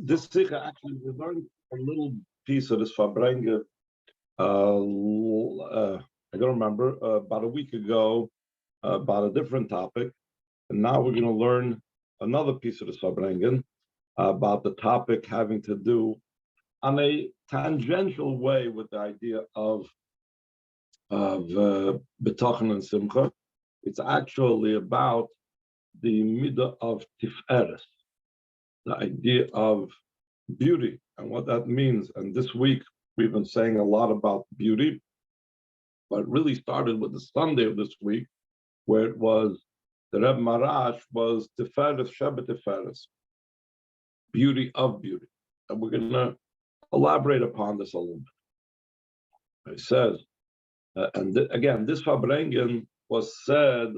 this sikha actually we learned a little piece of this farbrengen. I don't remember about a week ago about a different topic, and now we're going to learn another piece of this farbrengen about the topic having to do on a tangential way with the idea of betachon and simcha. It's actually about the midah of Tiferes, the idea of beauty and what that means. And this week we've been saying a lot about beauty, but it really started with the Sunday of this week, where it was the Reb Marash was Tiferes Shebitiferes, beauty of beauty. And we're going to elaborate upon this a little bit. It says, again, this farbrengen was said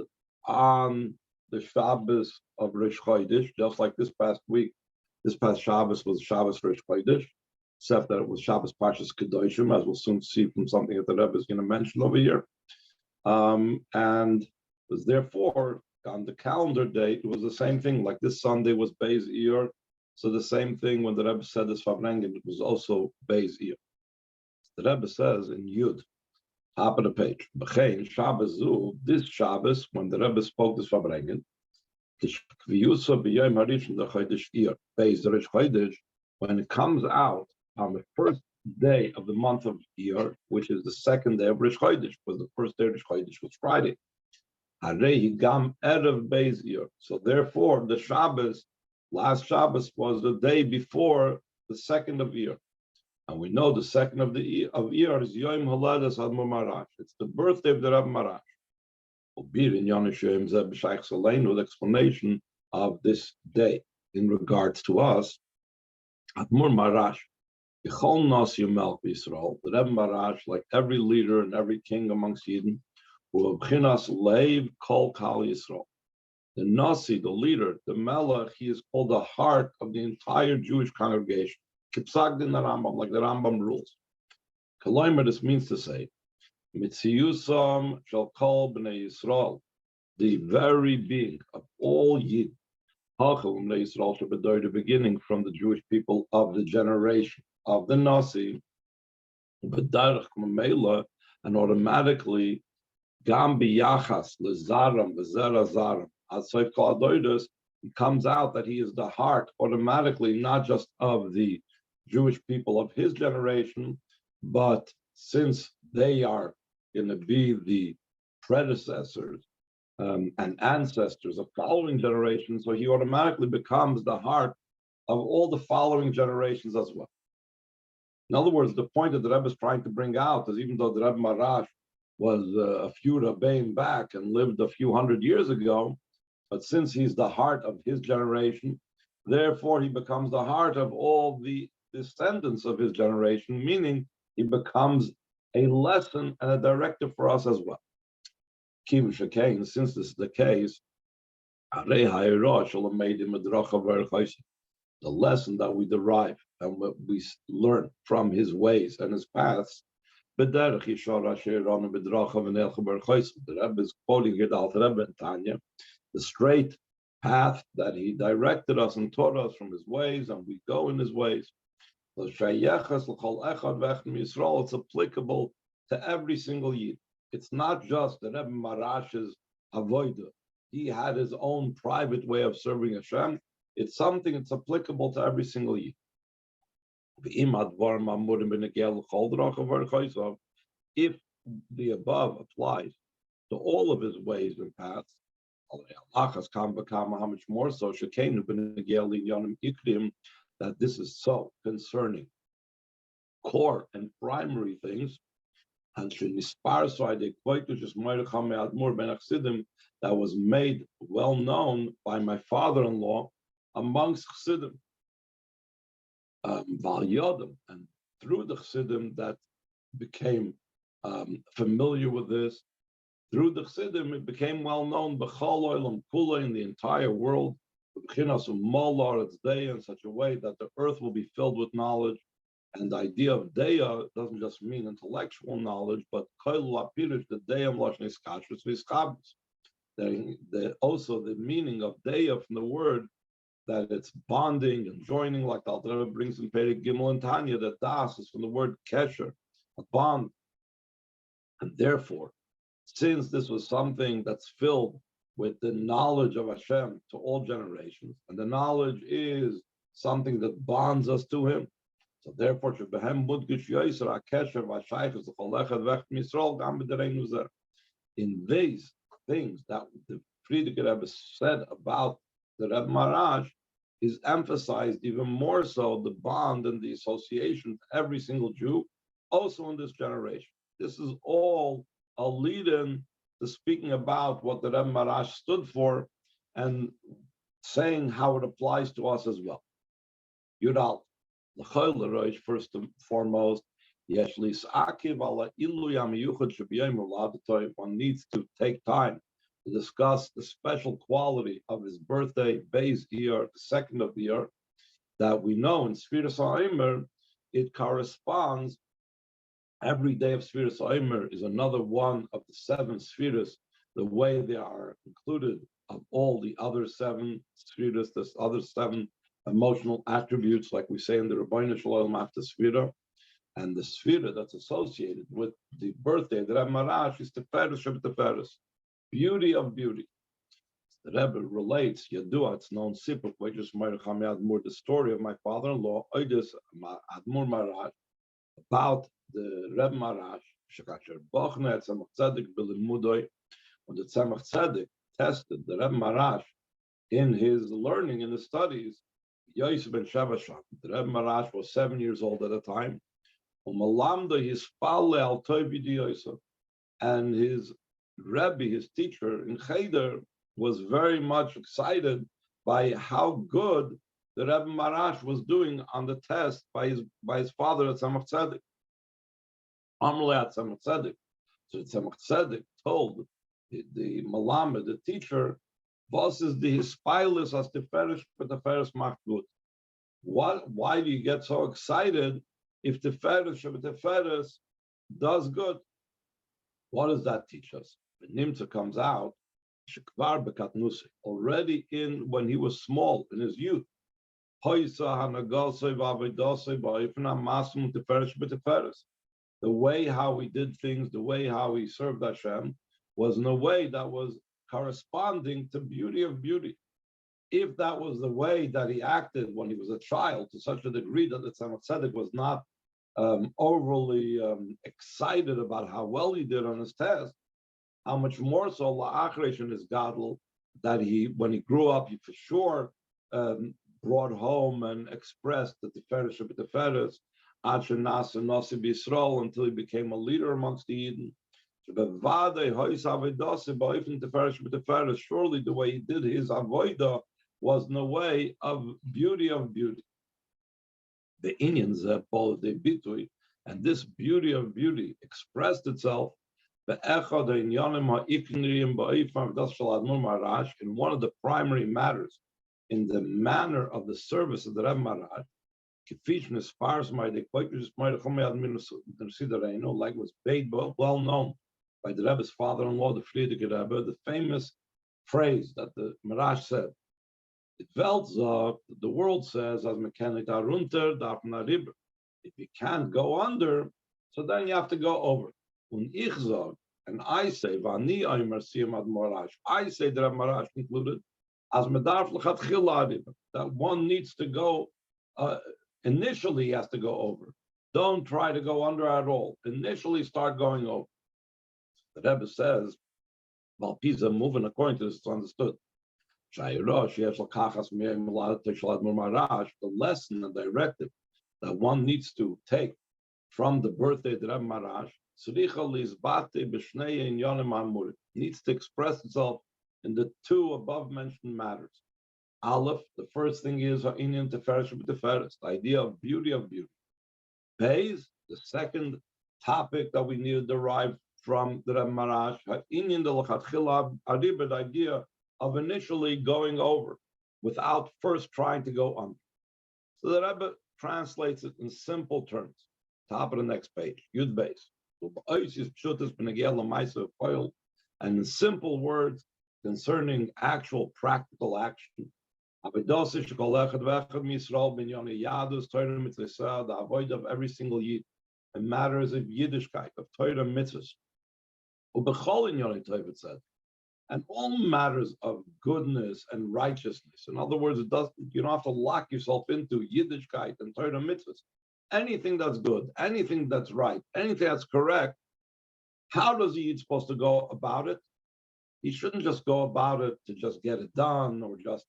on the Shabbos of Rish Chodesh, just like this past week. This past Shabbos was Shabbos Rish Chodesh, except that it was Shabbos Parshas Kedoshim, as we'll soon see from something that the Rebbe is going to mention over here. And was therefore on the calendar date, it was the same thing. Like this Sunday was Beis Iyar, so the same thing when the Rebbe said this farbrengen, it was also Beis Iyar. The Rebbe says in Yud, top of the page, B'chein Shabbos Zu, this Shabbos when the Rebbe spoke this farbrengen, when it comes out on the first day of the month of Iyar, which is the second day of Rish Chodesh, because the first day of Rish Chodesh was Friday. So therefore, the Shabbos, last Shabbos, was the day before the second of Iyar. And we know the second of Iyar is Yom Haledas Admor Marash. It's the birthday of the Reb Marash. With explanation of this day in regards to us. Admor Marash, the Reb Marash, like every leader and every king amongst Yidden, who leiv kol kal Yisrael. The Nasi, the leader, the Melech, he is called the heart of the entire Jewish congregation. Kipsagd in the Rambam, like the Rambam rules. Kaloimer, this means to say, Mitziyusam shall call b'nei Yisrael, the very being of all Yid. Hachel b'nei Yisrael shall be the beginning from the Jewish people of the generation of the Nasi, b'darach mamela, and automatically gam biyachas lezaram v'zera zaram. As Seif Kol Adoidos, it comes out that he is the heart automatically, not just of the Jewish people of his generation, but since they are going to be the predecessors and ancestors of following generations, so he automatically becomes the heart of all the following generations as well. In other words, the point that the Rebbe is trying to bring out is, even though the Rebbe Marash was a few Rabbein back and lived a few hundred years ago, but since he's the heart of his generation, therefore he becomes the heart of all the descendants of his generation, meaning he becomes a lesson and a directive for us as well. Since this is the case, the lesson that we derive and what we learn from his ways and his paths, the Rebbe is quoting here the Alter Rebbe and Tanya, the straight path that he directed us and taught us from his ways, and we go in his ways. It's applicable to every single Yid. It's not just the Rebbe Marash's avodah. He had his own private way of serving Hashem. It's something that's applicable to every single Yid. If the above applies to all of his ways and paths, how much more so that this is so concerning core and primary things, and that was made well known by my father-in-law amongst Chassidim, and through the Chassidim that became familiar with this. Through the Chassidim, it became well known in the entire world. Its day in such a way that the earth will be filled with knowledge. And the idea of Deya doesn't just mean intellectual knowledge, but the also the meaning of Deya from the word that it's bonding and joining, like the Alter Rebbe brings in Perek Gimel and Tanya, that das is from the word kesher, a bond. And therefore, since this was something that's filled with the knowledge of Hashem to all generations, and the knowledge is something that bonds us to Him, so therefore, in these things that the Frierdiker Rebbe said about the Rebbe Marash is emphasized even more so the bond and the association with every single Jew, also in this generation. This is all a lead-in to speaking about what the Rebbe Marash stood for and saying how it applies to us as well. Yudal, first and foremost, one needs to take time to discuss the special quality of his birthday, Beis Iyar, the second of the year, that we know in Tiferes Ariber, it corresponds. Every day of Tiferes Ariber is another one of the seven Tiferes, the way they are included of all the other seven Tiferes, the other seven emotional attributes, like we say in the Rabbeinu Shalom after Sfira. And the Sfira that's associated with the birthday, the Rebbe Marash, is Tiferes, Shebitiferes, beauty of beauty. The Rebbe relates, Yadua, it's known, Sipuk, which is more the story of my father-in-law, Oidus Admur Marash, about the Rebbe Marash, Shekasher Bochne, Tzemach Tzedek, Bilimudoi, when the Tzemach Tzedek tested the Rebbe Marash in his learning, in his studies. Yosef ben Shavashak, the Rebbe Marash was 7 years old at the time. And his Rebbe, his teacher in Cheder, was very much excited by how good the Rebbe Marash was doing on the test by his father at Tzemach Tzedek. Amrle at Tzemach Tzedek. So Tzemach Tzedek told the Malamed, the teacher, was is the hispilus as Tiferes, but Tiferes macht gut. Why do you get so excited if Tiferes, Shebitiferes does good? What does that teach us? The Nimtza comes out, Shekvar bekatnuse, already when he was small, in his youth. The way how he did things, the way how he served Hashem, was in a way that was corresponding to beauty of beauty. If that was the way that he acted when he was a child, to such a degree that the Tzemach Tzedek was not overly excited about how well he did on his test, how much more so la'achresh in his gadol, that when he grew up, he for sure brought home and expressed the Tiferes Shebitiferes, Ad Shenasa Nasi B'Yisrael, until he became a leader amongst the Eden. Surely the way he did his avodah was in a way of beauty of beauty. The Indians the bitui, and this beauty of beauty expressed itself in one of the primary matters, in the manner of the service of the Rebbe Marash, like was made well known by the Rebbe's father-in-law, the Frierdiker Rebbe, the famous phrase that the Marash said. The world says, as mechanic darunter, darf na Ariber. If you can't go under, so then you have to go over. Und ich sag, and I say, vani oimer siyam ad Marash, I say that Marash concluded, as medarf lechatchila Ariber, that one needs to go, initially he has to go over. Don't try to go under at all. Initially start going over. The Rebbe says, well, Pisa moving according to this, it's understood. The lesson and directive that one needs to take from the birthday of the Rebbe Marash needs to express itself in the two above mentioned matters. Aleph, the first thing is Inyan Tiferes Shebitiferes, the idea of beauty of beauty. Beis, the second topic that we need to derive from the Rebbe Marash, Inyan de L'Chatchila Ariber, the idea of initially going over without first trying to go under. So the Rebbe translates it in simple terms. Top of the next page, Yud Beis. And in simple words concerning actual practical action. The avoid of every single Yid, and matters of Yiddishkeit, of Torah mitzvahs. It said, and all matters of goodness and righteousness. In other words, you don't have to lock yourself into Yiddishkeit and Torah mitzvahs. Anything that's good, anything that's right, anything that's correct, how does a Yid supposed to go about it? He shouldn't just go about it to just get it done, or just,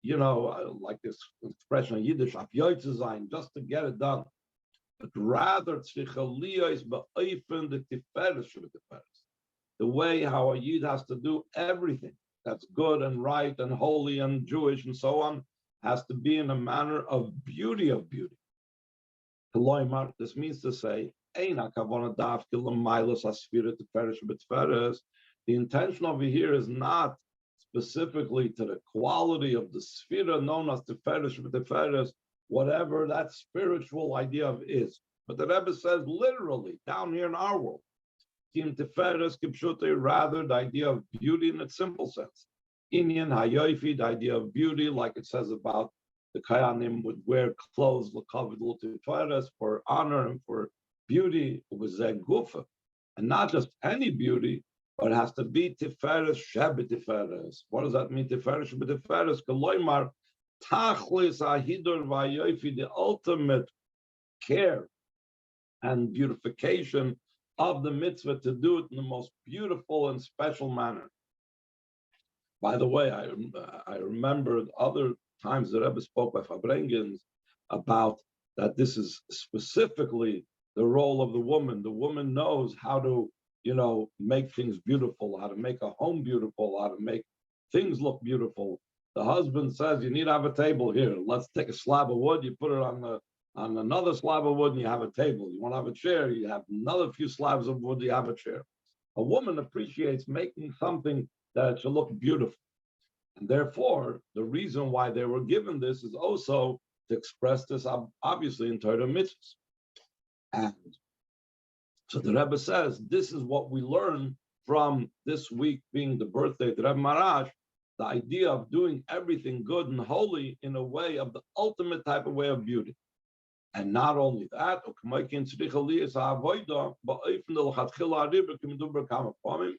like this expression in Yiddish, just to get it done. But rather, the way how a Yid has to do everything that's good and right and holy and Jewish and so on, has to be in a manner of beauty of beauty. This means to say, the intention over here is not specifically to the quality of the Sphira known as Tiferes, whatever that spiritual idea of is. But the Rebbe says literally, down here in our world, rather the idea of beauty in its simple sense. Inyan Hayofi, the idea of beauty, like it says about the Kayanim would wear clothes Tiferes for honor and for beauty. It was Gufa. And not just any beauty, but it has to be Tiferes, Shebitiferes. What does that mean, Tiferes, Shebitiferes? Kaloimar, Tachlis Ahidur Vayofi, the ultimate care and beautification of the mitzvah, to do it in the most beautiful and special manner. By the way, I remembered other times the Rebbe spoke by farbrengen about that this is specifically the role of the woman. The woman knows how to, make things beautiful, how to make a home beautiful, how to make things look beautiful. The husband says, you need to have a table here. Let's take a slab of wood, you put it on another slab of wood, and you have a table. You want to have a chair, you have another few slabs of wood, you have a chair. A woman appreciates making something that should look beautiful. And therefore, the reason why they were given this is also to express this, obviously, in Torah mitzvahs. And so the Rebbe says, this is what we learn from this week being the birthday of the Rebbe Marash, the idea of doing everything good and holy in a way of the ultimate type of way of beauty. And not only that,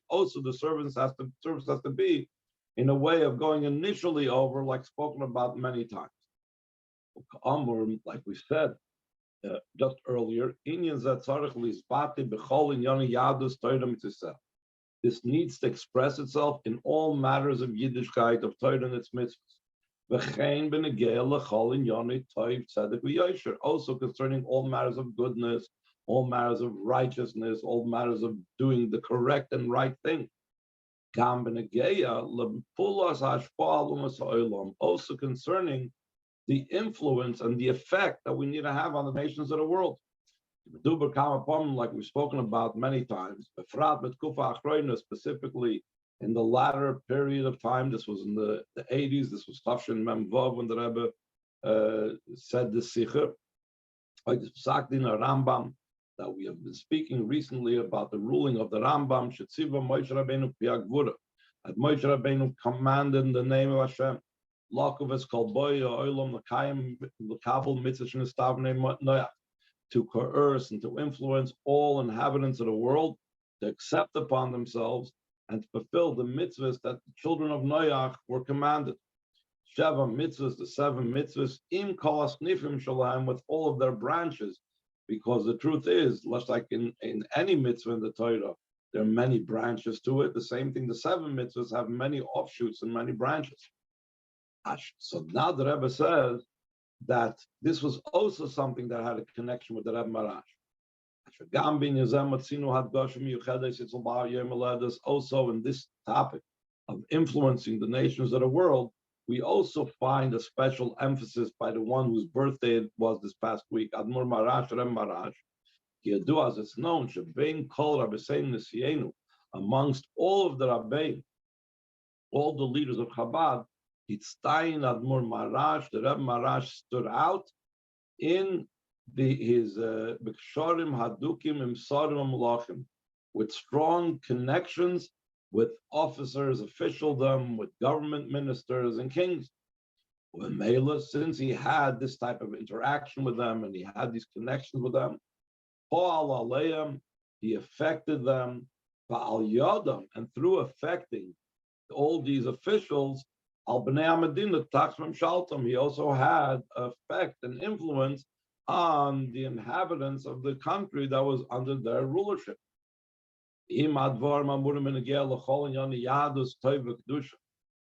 also the service has to be in a way of going initially over, like spoken about many times. Like we said just earlier, this needs to express itself in all matters of Yiddishkeit, of Torah and its mitzvahs. Also concerning all matters of goodness, all matters of righteousness, all matters of doing the correct and right thing. Also concerning the influence and the effect that we need to have on the nations of the world. Like we've spoken about many times, specifically in the latter period of time. This was in the 80s. This was Tafshin Mem Vav when the Rebbe said this Sikha. Like this Psak Din Rambam that we have been speaking recently about the ruling of the Rambam. Shetziva Moshe Rabbeinu Piagvura. That Moshe Rabbeinu commanded in the name of Hashem. Lakovas Kolboya Olam Lakayim Lakabel Mitzvah Shnestavnei Noach, to coerce and to influence all inhabitants of the world to accept upon themselves and to fulfill the mitzvahs that the children of Noach were commanded. Sheva mitzvahs, the 7 mitzvahs, im kol asnifim shalom, with all of their branches, because the truth is, just like in any mitzvah in the Torah, there are many branches to it. The same thing, the 7 mitzvahs have many offshoots and many branches. So now the Rebbe says that this was also something that had a connection with the Rebbe Marash. Also in this topic of influencing the nations of the world, we also find a special emphasis by the one whose birthday it was this past week, Admor Marash, Rebbe Marash. As it's known, amongst all of the Rabbein, all the leaders of Chabad, Hitztayin Admor Marash, the Rebbe Marash stood out in his Biksharim Hadukim Imsarim Amulachim, with strong connections with officers, officialdom, with government ministers and kings. When Mela, since he had this type of interaction with them and he had these connections with them, he affected them, and through affecting all these officials, he also had effect and influence on the inhabitants of the country that was under their rulership.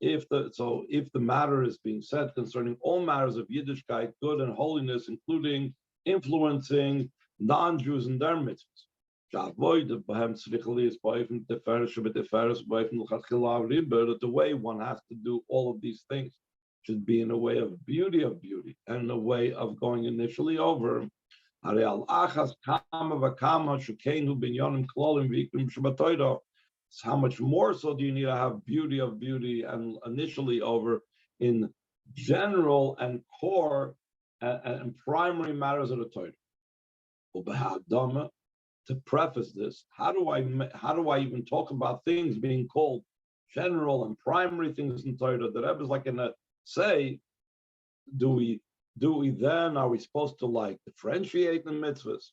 If the matter is being said concerning all matters of Yiddishkeit, good and holiness, including influencing non-Jews in their mitzvahs, that the way one has to do all of these things should be in a way of beauty, and in a way of going initially over. So how much more so do you need to have beauty and initially over in general and core and primary matters of the Torah? To preface this, how do I even talk about things being called general and primary things in Torah? The Rebbe is like in a say, do we then, are we supposed to like differentiate the mitzvahs?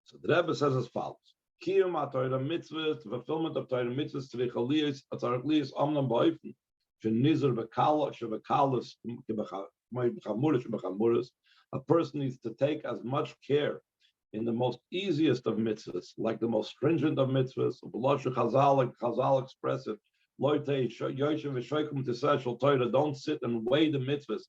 So the Rebbe says as follows: Kiyum HaTorah mitzvahs, the fulfillment of Torah mitzvahs, tzarich aliyos, tzarich aliyos amnam ba'ofen, shenizer b'kala, shebekalas, shebechamuras. A person needs to take as much care in the most easiest of mitzvahs, like the most stringent of mitzvahs. Like Chazal express it, don't sit and weigh the mitzvahs.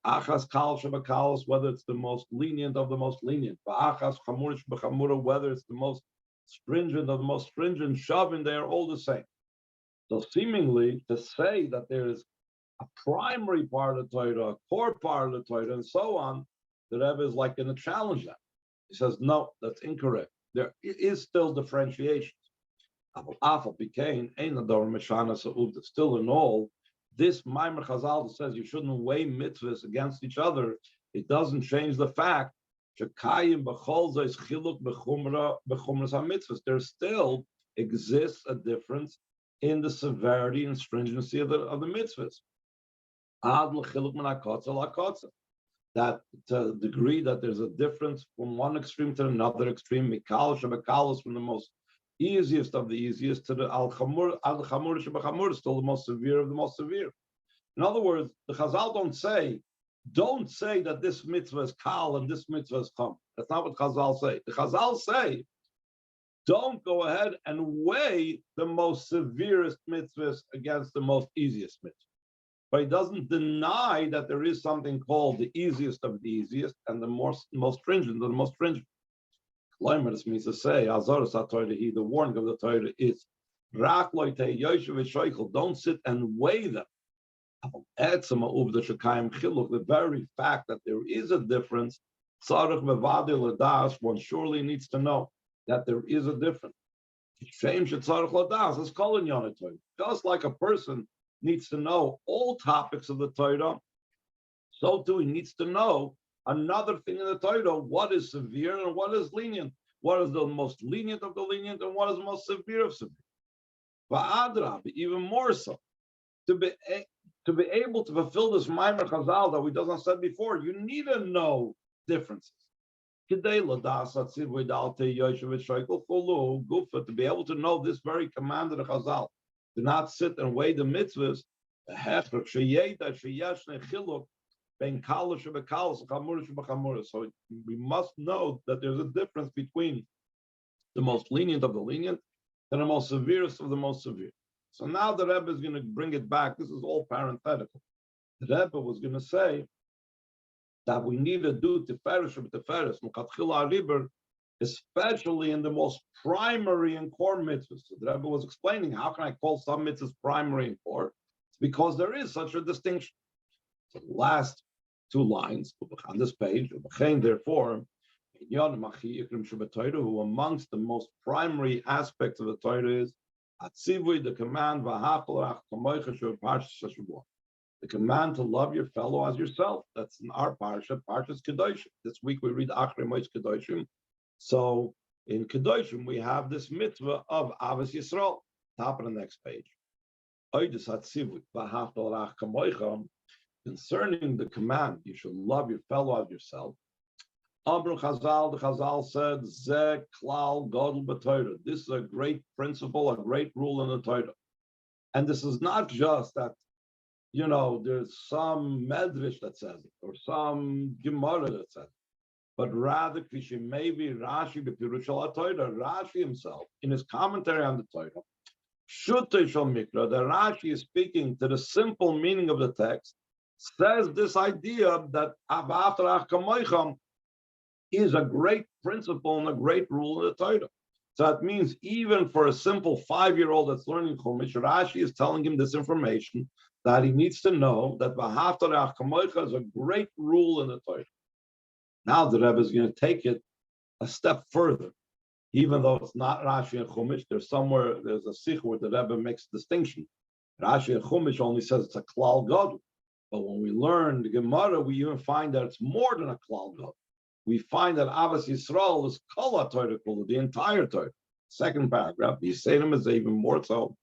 Achas kal shebakalos, whether it's the most lenient of the most lenient. Achas chamurish b'chamura, whether it's the most stringent of the most stringent. Shavin, they are all the same. So seemingly to say that there is a primary part of the Torah, a core part of the Torah, and so on, the Rebbe is like going to challenge that. He says, no, that's incorrect. There is still differentiation. Still in all, this Maimer Chazal that says you shouldn't weigh mitzvahs against each other, it doesn't change the fact there still exists a difference in the severity and stringency of the mitzvahs. That to the degree that there's a difference from one extreme to another extreme, mikal shebekalos, from the most easiest of the easiest to the al chamur shebechamur, still the most severe of the most severe. In other words, the Chazal don't say that this mitzvah is kal and this mitzvah is chum. That's not what Chazal say. The Chazal say, don't go ahead and weigh the most severest mitzvahs against the most easiest mitzvah. But he doesn't deny that there is something called the easiest of the easiest and the most stringent of the most stringent. This means to say, the warning of the Torah is, don't sit and weigh them. The very fact that there is a difference, one surely needs to know that there is a difference. Just like a person needs to know all topics of the Torah, so too he needs to know another thing in the Torah: what is severe and what is lenient, what is the most lenient of the lenient and what is the most severe of severe. Even more so, to be able to fulfill this Maimer Chazal that we doesn't said before, you need to know differences. To be able to know this very command of the Chazal, do not sit and weigh the mitzvahs. So we must know that there's a difference between the most lenient of the lenient and the most severest of the most severe. So now the Rebbe is going to bring it back. This is all parenthetical. The Rebbe was going to say that we need to do Tiferes, Shebitiferes, Ariber, especially in the most primary and core mitzvahs. So the Rebbe was explaining, how can I call some mitzvahs primary and core? It's because there is such a distinction. So the last two lines on this page, therefore, who amongst the most primary aspects of the Torah is the command, the command to love your fellow as yourself. That's in our parsha, Parshas Kedoshim. This week we read Achrei Mois Kedoshim. So in Kedoshim we have this mitzvah of Avos Yisrael. Top of the next page. concerning the command, you should love your fellow as yourself. Abru Chazal, the Chazal said, Ze klal gadol b'Torah. This is a great principle, a great rule in the Torah. And this is not just that, there's some medrash that says it, or some Gemara that says it, but rather, maybe Rashi, the Pirushal Torah, Rashi himself, in his commentary on the Torah, Shutei Shal Mikra, that Rashi is speaking to the simple meaning of the text, says this idea that Veohavto Komocho is a great principle and a great rule in the Torah. So that means even for a simple 5-year-old that's learning Chumash, Rashi is telling him this information that he needs to know that Veohavto Komocho is a great rule in the Torah. Now the Rebbe is going to take it a step further. Even though it's not Rashi and Chumash, there's a sikh where the Rebbe makes a distinction. Rashi and Chumash only says it's a klal gadol. But when we learn the Gemara, we even find that it's more than a klal gadol. We find that Avos Yisrael is kol Torah kula, the entire Torah. Second paragraph, the Yisraelim is even more so.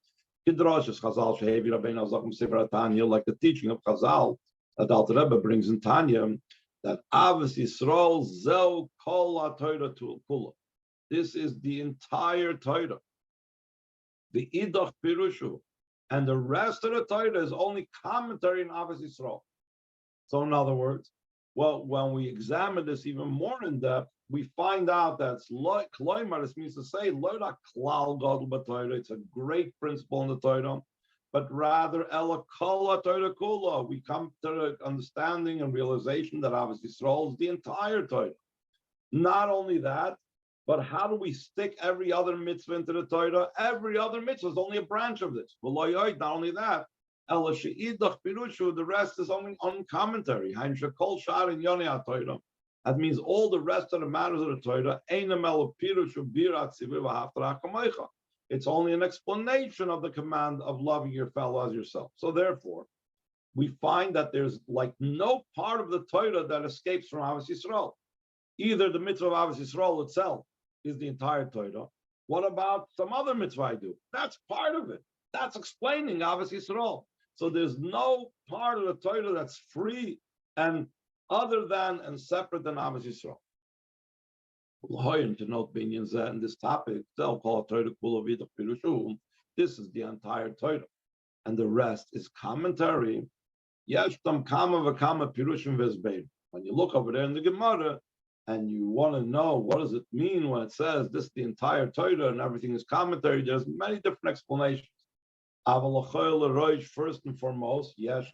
Kidrash Chazal Shehevi Rabbeinu Zakum Sefer Tanya, like the teaching of Chazal that Alter Rebbe brings in Tanya, that Avos Yisrael zel kol Torah kula. This is the entire Torah. The Idach Pirushu. And the rest of the Torah is only commentary in Avos Yisrael. So in other words, well, when we examine this even more in depth, we find out that Kloimar, this means to say, Loda Klal Gadol b'Torah, it's a great principle in the Torah, but rather Ela Kol Torah Kula. We come to the understanding and realization that Avos Yisrael is the entire Torah. Not only that, but how do we stick every other mitzvah into the Torah? Every other mitzvah is only a branch of this. Not only that, the rest is only on commentary. That means all the rest of the matters of the Torah, it's only an explanation of the command of loving your fellow as yourself. So therefore, we find that there's like no part of the Torah that escapes from Avos Yisrael. Either the mitzvah of Avos Yisrael itself is the entire Torah. What about some other mitzvah I do? That's part of it. That's explaining Avos Yisrael. So there's no part of the Torah that's free and other than and separate than Avos Yisrael. To note opinions in this topic, they'll call it Torah Kula Vidach Pirushu. This is the entire Torah, and the rest is commentary. Yeshtam Kama V'Kama Pirushim Vezbeir. When you look over there in the Gemara, and you want to know what does it mean when it says this is the entire Torah and everything is commentary, there's many different explanations. First and foremost, there's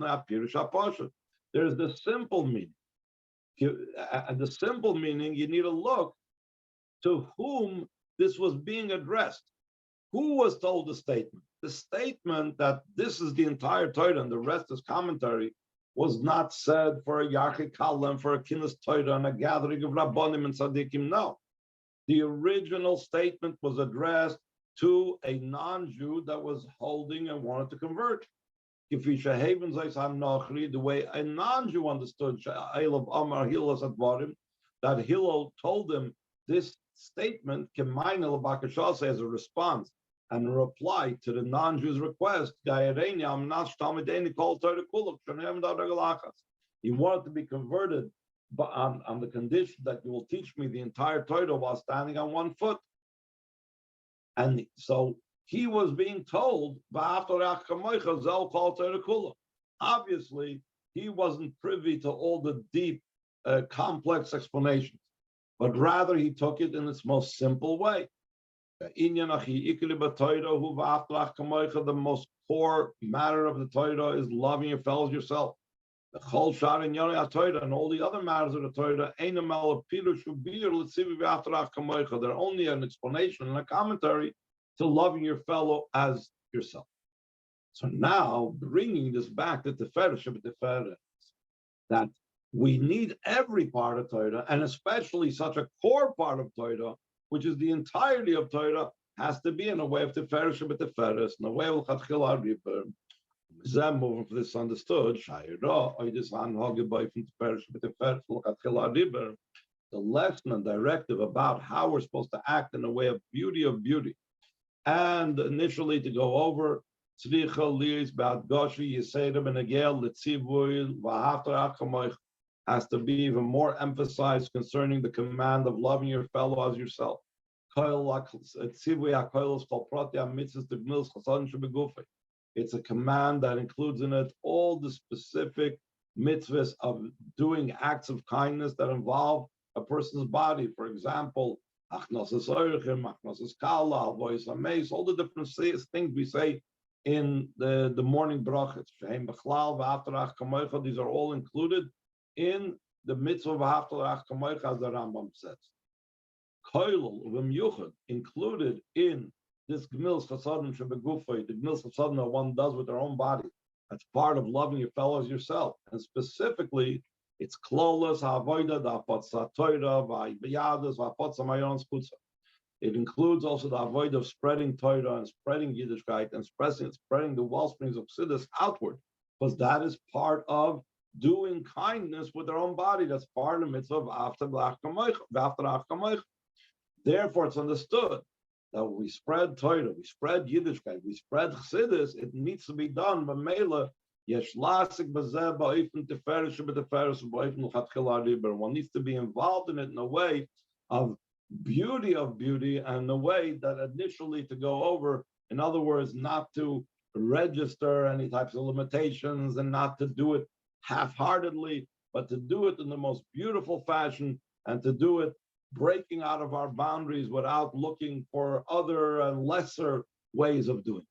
the simple meaning. And the simple meaning, you need to look to whom this was being addressed. Who was told the statement? The statement that this is the entire Torah and the rest is commentary was not said for a Yarchei Kalam, for a Kinus Torah, and a gathering of Rabbonim and Tzaddikim. No. The original statement was addressed to a non-Jew that was holding and wanted to convert. The way a non-Jew understood that Hillel told him this statement as a response and a reply to the non-Jew's request. He wanted to be converted on the condition that you will teach me the entire Torah while standing on one foot. And so he was being told, obviously, he wasn't privy to all the deep, complex explanations, but rather he took it in its most simple way. The most core matter of the Torah is loving your fellows yourself. The Chol Shar and Yonei Torah and all the other matters of the Torah, they're only an explanation and a commentary to loving your fellow as yourself. So now, bringing this back to Tiferes, Shebitiferes, that we need every part of Torah, and especially such a core part of Torah, which is the entirety of Torah, has to be in a way of Tiferes, Shebitiferes, in a way of Ariber. Moving for this understood, the lesson and directive about how we're supposed to act in a way of beauty, and initially to go over has to be even more emphasized concerning the command of loving your fellow as yourself. It's a command that includes in it all the specific mitzvahs of doing acts of kindness that involve a person's body. For example, all the different things we say in the morning brachas. These are all included in the mitzvah of Veohavto as the Rambam says. Included in this gemilas chasadim shebegufay, the gemilas chasadim that one does with their own body. That's part of loving your fellows yourself. And specifically, it's klolas, ha'avoida, da'afat sa'toira, va'yadas, va'afat sa'mayon skutza. It includes also the avoid of spreading Torah and spreading Yiddishkeit and spreading the wellsprings of Chassidus outward, because that is part of doing kindness with their own body. That's part of the mitzvah of after Komocho. Therefore, it's understood that when we spread Torah, we spread Yiddishkeit, we spread Chassidus, it needs to be done. But Mela, one needs to be involved in it in a way of beauty, and a way that initially to go over, in other words, not to register any types of limitations and not to do it half-heartedly, but to do it in the most beautiful fashion and to do it breaking out of our boundaries without looking for other and lesser ways of doing it.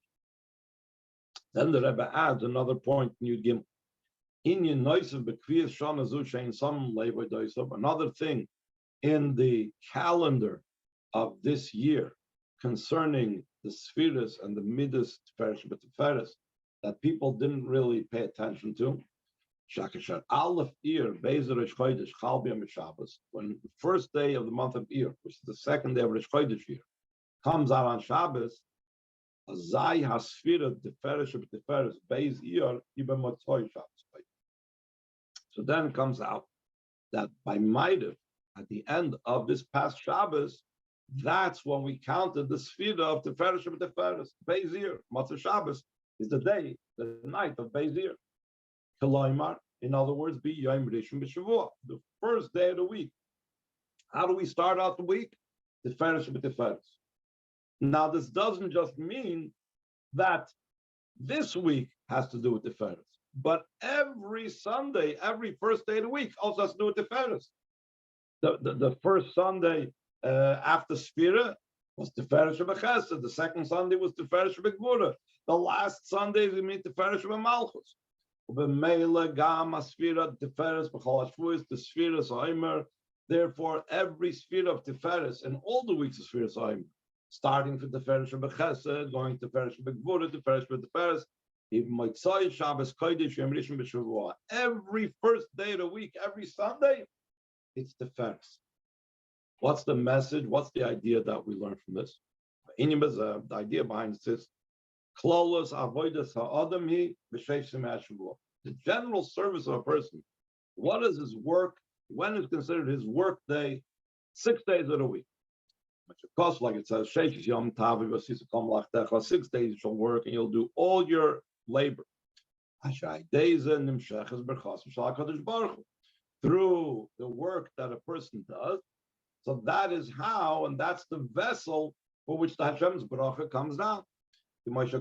Then the Rebbe adds another point in Yud Gimel. Another thing in the calendar of this year concerning the Tiferes and the Midas Tiferes that people didn't really pay attention to. When the first day of the month of Iyar, which is the second day of Rosh Chodesh year, comes out on Shabbos, so then it comes out that by Maidav, at the end of this past Shabbos, that's when we counted the Sfira of Tiferes Shebitiferes. Beis Iyar, Matzah Shabbos, is the night of Beis Iyar. Kalaimar, in other words, be Yom Rishon B'Shavua, the first day of the week. How do we start out the week? Tiferes Shebitiferes. Now, this doesn't just mean that this week has to do with Tiferes, but every Sunday, every first day of the week also has to do with Tiferes. The first Sunday after Sfira was Tiferes Shebechesed. The second Sunday was Tiferes Shebegvura. The last Sunday we meet Tiferes Shebemalchus. B'meila gam asfira Tiferes b'chol hashvuos the Tiferes Ariber. Therefore, every Sfira of Tiferes and all the weeks of Tiferes Ariber, starting from Tiferes Shebechesed, going to Tiferes Shebegvura, Tiferes Shebetiferes, even Motzai Shabbos Kodesh Yom Rishon B'Shavua. Every first day of the week, every Sunday, it's Tiferes. What's the message? What's the idea that we learn from this? The idea behind this is the general service of a person. What is his work? When is considered his work day? 6 days of the week. Which of course, like it says, 6 days you shall work and you'll do all your labor. Through the work that a person does. So that is how, and that's the vessel for which the Hashem's bracha comes down. Hashem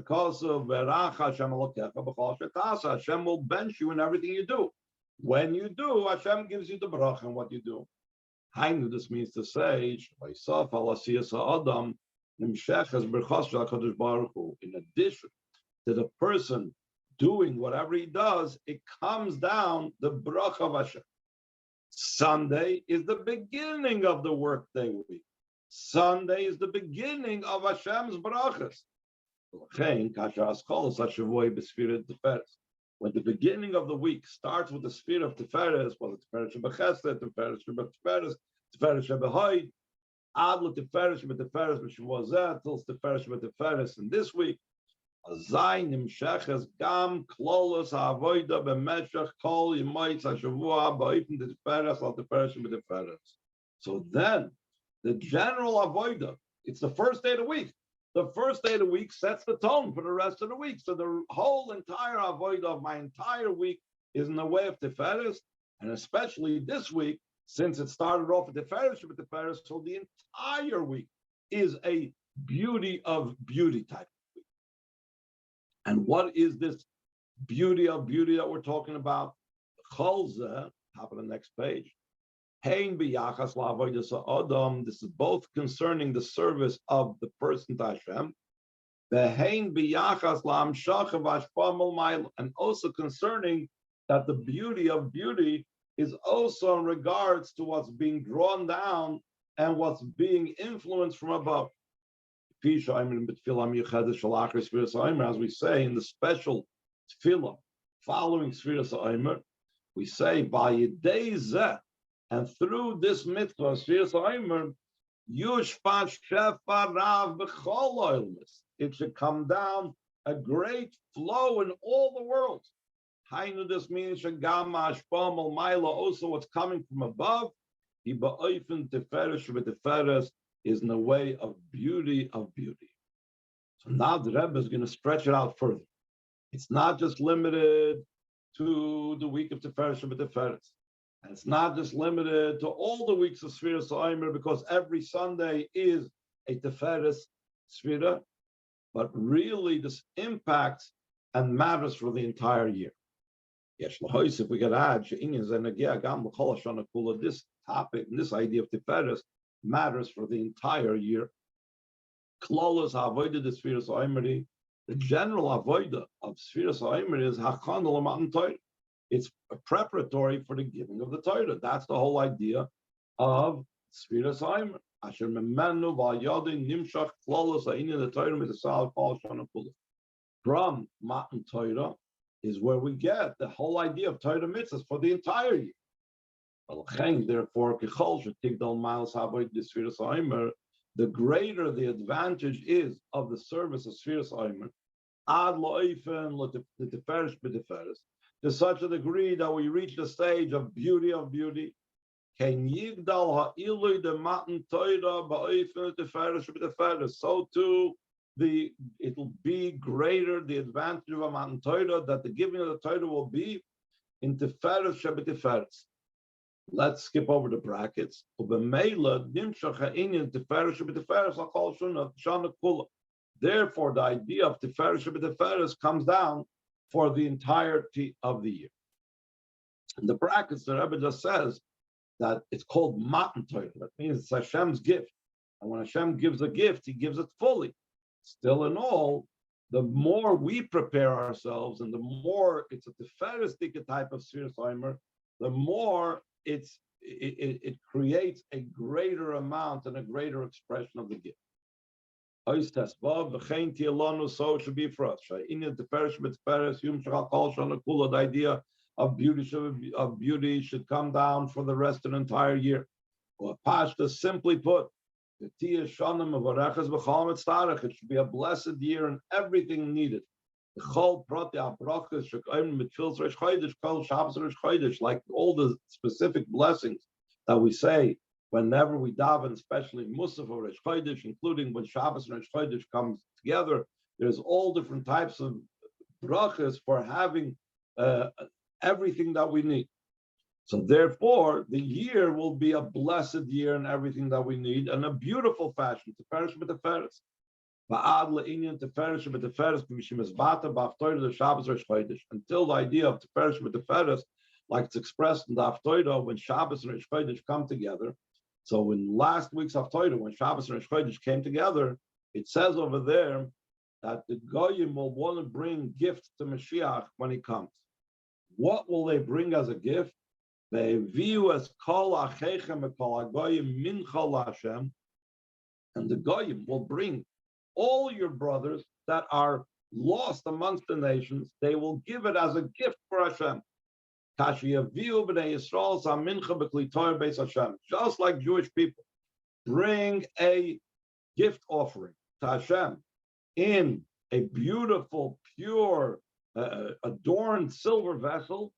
will bench you in everything you do. When you do, Hashem gives you the bracha in what you do. This means to say, in addition to the person doing whatever he does, it comes down the bracha of Hashem. Sunday is the beginning of the workday week. Sunday is the beginning of Hashem's brachas. When the beginning of the week starts with the spirit of Tiferes, well, Tiferes Shebechesed, Tiferes Shebetiferes, Tiferes Shebehoid, Adl Tiferes Shebetiferes, which was that till Tiferes Shebetiferes in this week. Zayin Nimsheches Gam Klolos Ha'avoida B'Meshach Kol Yimoitz HaShavua Ba'ifim Tiferes Al Tiferes Shebetiferes. So then, the general avoida, it's the first day of the week. the first day of the week sets the tone for the rest of the week. So the whole entire avodah of my entire week is in the way of Tiferes, and especially this week, since it started off with Tiferes, so the entire week is a beauty of beauty type of week. And what is this beauty of beauty that we're talking about? Cholze, top of the next page. Hein b'yachas la'avodas ha'adam. This is both concerning the service of the person to Hashem, and also concerning that the beauty of beauty is also in regards to what's being drawn down and what's being influenced from above. As we say in the special tefillah following Sfiras HaOmer, we say, by Yidei, and through this mitzvah, Sfiras HaOmer, Yushpat Shefa Rav B'chol Oilmas. It should come down a great flow in all the world. Hainu, this means Shagama Ashpam Al Maila, also what's coming from above. Iba'oifen Tiferes Shebitiferes is in the way of beauty of beauty. So now the Rebbe is going to stretch it out further. It's not just limited to the week of Tiferes Shebitiferes. And it's not just limited to all the weeks of Sfiras HaOmer, because every Sunday is a Tiferes Sfira, but really this impacts and matters for the entire year. Yes, if we could add, this topic, this idea of Tiferes matters for the entire year. The general avodah of Sfiras HaOmer is Hachana L'Matan Torah. It's preparatory for the giving of the Torah. That's the whole idea of Sfiras HaOmer. Asher memenu v'ayadin nimshach klolos ha'inyan the Torah mitzvah kol shana kula. From Matan Torah is where we get the whole idea of Torah mitzvahs for the entire year. Therefore, the greater the advantage is of the service of Sfiras HaOmer, ad lo'ifen l'tiferes b'tiferes, to such a degree that we reach the stage of beauty of beauty. So too, it'll be greater the advantage of a Matan Torah, that the giving of the Torah will be in Tiferes Shebitiferes. Let's skip over the brackets. Therefore, the idea of Tiferes Shebitiferes comes down for the entirety of the year. In the brackets, the Rebbe just says that it's called Matan Torah. That means it's Hashem's gift. And when Hashem gives a gift, he gives it fully. Still in all, the more we prepare ourselves and the more it's a Tiferes type of Sfiras HaOmer, the more it creates a greater amount and a greater expression of the gift. So it should be for us. The idea of beauty should come down for the rest of the entire year. Or Pashta, simply put, it should be a blessed year and everything needed. Like all the specific blessings that we say whenever we daven, especially Musaf or Rosh Chodesh, including when Shabbos and Rosh Chodesh comes together, there's all different types of brachas for having everything that we need. So therefore, the year will be a blessed year and everything that we need, and a beautiful fashion. Tiferes b'tiferes. Until the idea of Tiferes b'tiferes, like it's expressed in the Haftorah, when Shabbos and Rosh Chodesh come together. So in last week's Haftorah, when Shabbos and Rosh Chodesh came together, it says over there that the Goyim will want to bring gifts to Mashiach when he comes. What will they bring as a gift? They view as kol achechem and kol hagoyim min chol Hashem, and the Goyim will bring all your brothers that are lost amongst the nations. They will give it as a gift for Hashem. Just like Jewish people bring a gift offering to Hashem in a beautiful, pure, adorned silver vessel,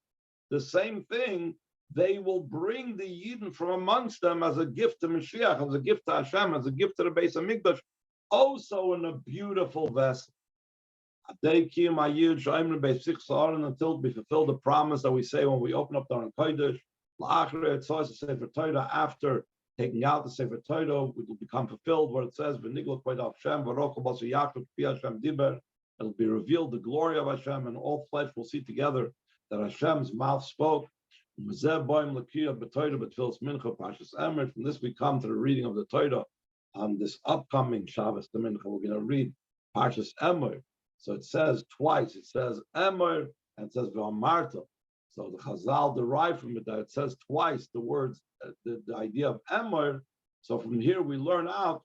the same thing, they will bring the Yidden from amongst them as a gift to Mashiach, as a gift to Hashem, as a gift to the Beis Hamikdash, also in a beautiful vessel. Until we fulfill the promise that we say when we open up the Aron Kodesh. After taking out the Sefer Torah, it will become fulfilled where it says, it'll be revealed the glory of Hashem, and all flesh will see together that Hashem's mouth spoke. From this we come to the reading of the Torah on this upcoming Shabbos the Mincha. We're going to read Parshas Emor. So it says twice. It says Emor and it says Veohavto. So the Chazal derive from it that it says twice the words, the idea of Emor. So from here we learn out,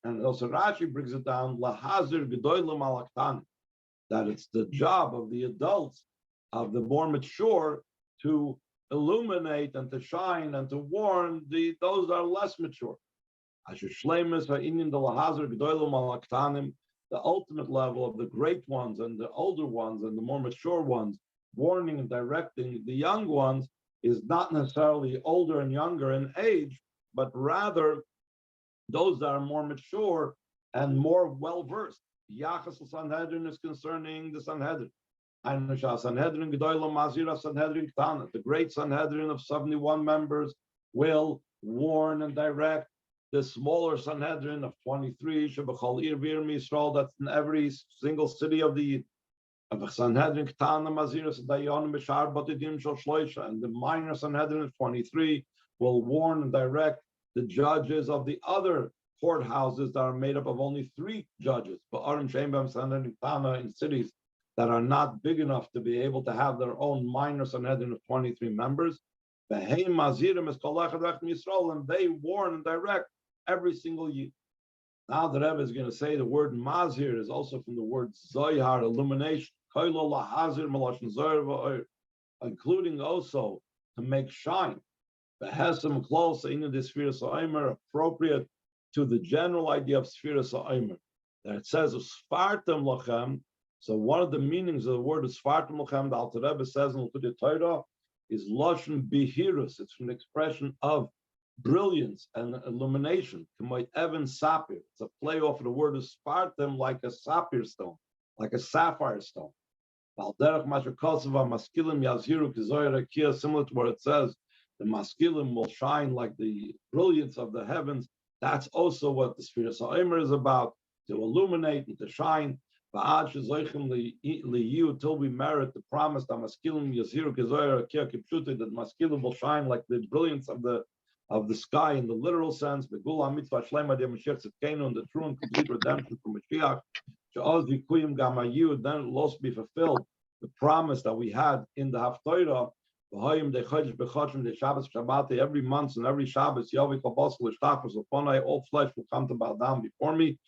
and also Rashi brings it down, Lahazir Gedolim Alaktan, that it's the job of the adults, of the more mature, to illuminate and to shine and to warn those that are less mature. The ultimate level of the great ones and the older ones and the more mature ones, warning and directing the young ones, is not necessarily older and younger in age, but rather those that are more mature and more well-versed. Yachas Sanhedrin is concerning the Sanhedrin. The great Sanhedrin of 71 members will warn and direct the smaller Sanhedrin of 23, that's in every single city of the Sanhedrin, and the minor Sanhedrin of 23 will warn and direct the judges of the other courthouses that are made up of only 3 judges, in cities that are not big enough to be able to have their own minor Sanhedrin of 23 members. And they warn and direct every single year. Now the Rebbe is going to say the word mazir is also from the word zoyar, illumination, including also to make shine. Appropriate to the general idea of Tiferes Ha'omer. That it says Sfartem Lachem. So one of the meanings of the word of Sfartem Lachem, the Alter Rebbe says in the Torah, is Lashon Bihirus. It's from the expression of brilliance and illumination. Even sapphire. It's a play off of the word of Sfartem, like a sapphire stone, like a sapphire stone. Similar to what it says, the maskilim will shine like the brilliance of the heavens. That's also what the Tiferes Ha'omer is about, to illuminate and to shine. Until we merit the promise that maskilim yaziru kezoyer that maskilim will shine like the brilliance of the sky in the literal sense. The mitzvah shlema de Mashiach tzidkenu, and the true and complete redemption from Mashiach. Then it will also be fulfilled the promise that we had in the Haftorah. Every month and every Shabbos, all flesh will come to bow down before me.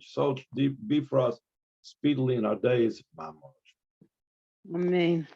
So be for us speedily in our days. Amen.